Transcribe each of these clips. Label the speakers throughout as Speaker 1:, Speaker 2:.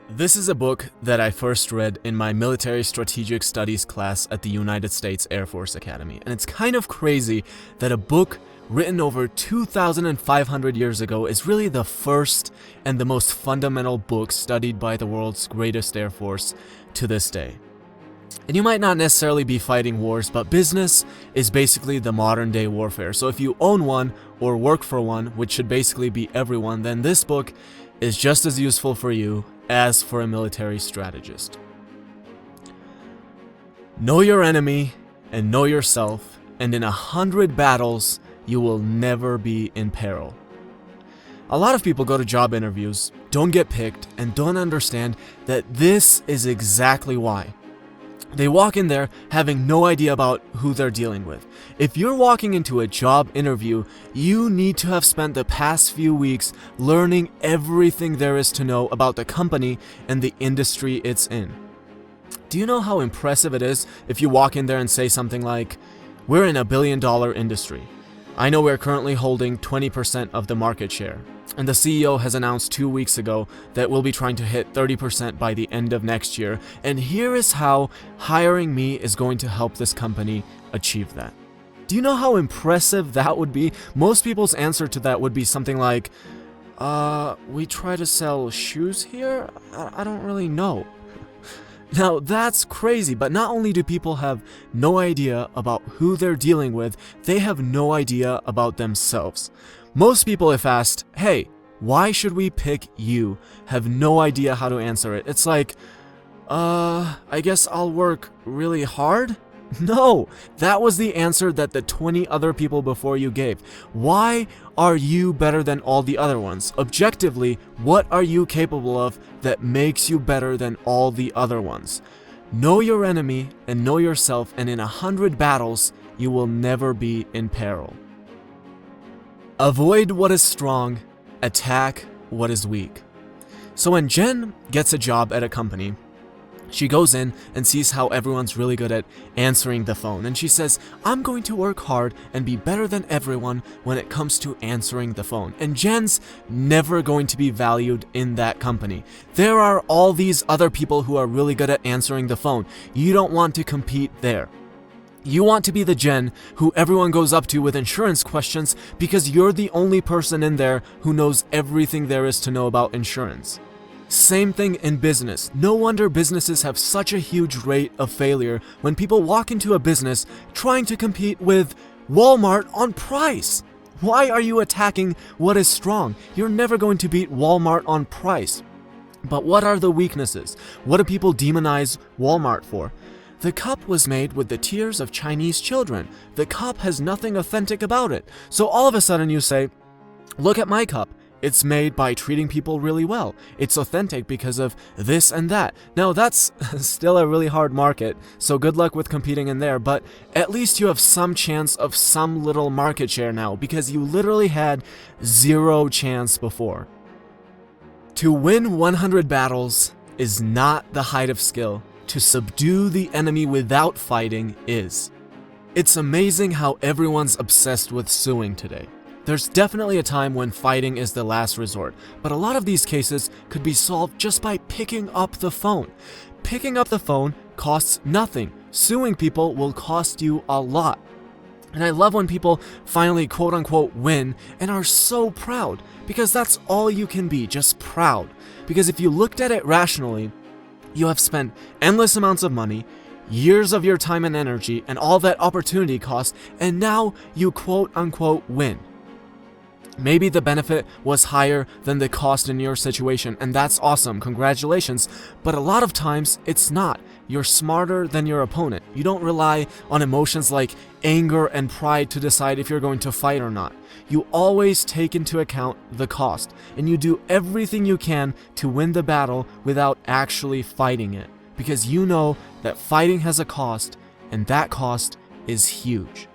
Speaker 1: This is a book that I first read in my military strategic studies class at the United States Air Force Academy, and it's kind of crazy that a book written over 2,500 years ago is really the first and the most fundamental book studied by the world's greatest Air Force to this day. And you might not necessarily be fighting wars, but business is basically the modern day warfare. So if you own one or work for one, which should basically be everyone, then this book is just as useful for you as for a military strategist. Know your enemy and know yourself, and in 100 battles, you will never be in peril. A lot of people go to job interviews, don't get picked, and don't understand that this is exactly why. They walk in there having no idea about who they're dealing with. If you're walking into a job interview, you need to have spent the past few weeks learning everything there is to know about the company and the industry it's in. Do you know how impressive it is if you walk in there and say something like, "We're in $1 billion industry. I know we're currently holding 20% of the market share. And the CEO has announced 2 weeks ago that we'll be trying to hit 30% by the end of next year. And here is how hiring me is going to help this company achieve that." Do you know how impressive that would be? Most people's answer to that would be something like, we try to sell shoes here? I don't really know. Now that's crazy, but not only do people have no idea about who they're dealing with, they have no idea about themselves. Most people, if asked, "Hey, why should we pick you?" have no idea how to answer it. It's like, I guess I'll work really hard? No, that was the answer that the 20 other people before you gave. Why are you better than all the other ones? Objectively, what are you capable of that makes you better than all the other ones? Know your enemy and know yourself, and in 100 battles, you will never be in peril. Avoid what is strong, attack what is weak. So when Jen gets a job at a company, she goes in and sees how everyone's really good at answering the phone, and she says, "I'm going to work hard and be better than everyone when it comes to answering the phone." And Jen's never going to be valued in that company. There are all these other people who are really good at answering the phone. You don't want to compete there. You want to be the Jen who everyone goes up to with insurance questions because you're the only person in there who knows everything there is to know about insurance. Same thing in business. No wonder businesses have such a huge rate of failure when people walk into a business trying to compete with Walmart on price. Why are you attacking what is strong? You're never going to beat Walmart on price. But what are the weaknesses? What do people demonize Walmart for? The cup was made with the tears of Chinese children. The cup has nothing authentic about it. So all of a sudden you say, "Look at my cup. It's made by treating people really well. It's authentic because of this and that." Now that's still a really hard market, so good luck with competing in there, but at least you have some chance of some little market share now because you literally had 0 chance before. To win 100 battles is not the height of skill. To subdue the enemy without fighting is. It's amazing how everyone's obsessed with suing today. There's definitely a time when fighting is the last resort, but a lot of these cases could be solved just by picking up the phone. Picking up the phone costs nothing. Suing people will cost you a lot. And I love when people finally quote-unquote win and are so proud, because that's all you can be, just proud. Because if you looked at it rationally, you have spent endless amounts of money, years of your time and energy, and all that opportunity cost, and now you quote-unquote win. Maybe the benefit was higher than the cost in your situation, and that's awesome, congratulations, but a lot of times it's not. You're smarter than your opponent. You don't rely on emotions like anger and pride to decide if you're going to fight or not. You always take into account the cost, and you do everything you can to win the battle without actually fighting it, because you know that fighting has a cost, and that cost is huge.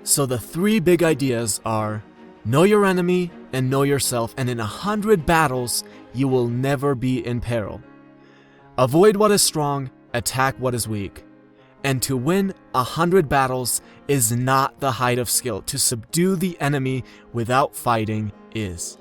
Speaker 1: So the 3 big ideas are: know your enemy and know yourself, and in 100 battles, you will never be in peril. Avoid what is strong, attack what is weak. And to win 100 battles is not the height of skill. To subdue the enemy without fighting is.